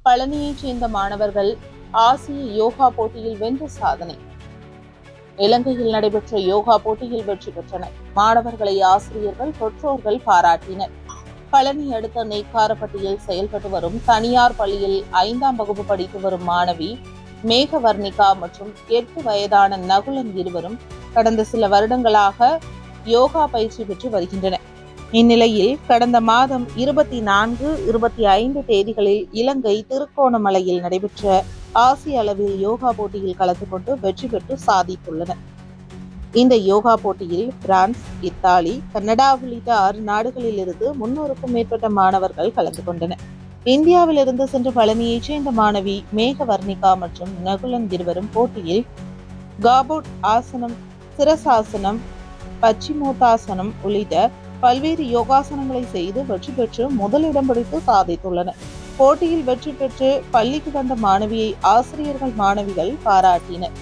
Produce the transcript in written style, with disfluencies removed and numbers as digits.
பழனியைச் சேர்ந்த மாணவர்கள் ஆசிய யோகா போட்டியில் வென்ற சாதனை. இலங்கையில் நடைபெற்ற யோகா போட்டியில் வெற்றி பெற்றனர். மாணவர்களை ஆசிரியர்கள், பெற்றோர்கள் பாராட்டினர். பழனி அடுத்த நெய்க்காரப்பட்டியில் செயல்பட்டு வரும் தனியார் பள்ளியில் 5ஆம் வகுப்பு படித்து வரும் மாணவி மேகவர்ணிகா மற்றும் 8 வயதான நகுலன் இருவரும் கடந்த சில வருடங்களாக யோகா பயிற்சி பெற்று வருகின்றனர். இந்நிலையில் கடந்த மாதம் 24, 25 தேதிகளில் இலங்கை திருகோணமலையில் நடைபெற்ற ஆசிய அளவில் யோகா போட்டியில் கலந்து கொண்டு வெற்றி பெற்று சாதித்துள்ளனர். இந்த யோகா போட்டியில் பிரான்ஸ், இத்தாலி, கனடா உள்ளிட்ட 6 நாடுகளில் இருந்து 300க்கும் மேற்பட்ட மாணவர்கள் கலந்து கொண்டனர். இந்தியாவிலிருந்து சென்ற பழனியைச் சேர்ந்த மாணவி மேகவர்ணிகா மற்றும் நகுலன் இருவரும் போட்டியில் காபோட் ஆசனம், சிரசாசனம், பச்சிமோத்தாசனம் உள்ளிட்ட பல்வேறு யோகாசனங்களை செய்து வெற்றி பெற்று முதலிடம் பிடித்து சாதித்துள்ளனர். போட்டியில் வெற்றி பெற்று பள்ளிக்கு வந்த மாணவியை ஆசிரியர்கள், மாணவிகள் பாராட்டினர்.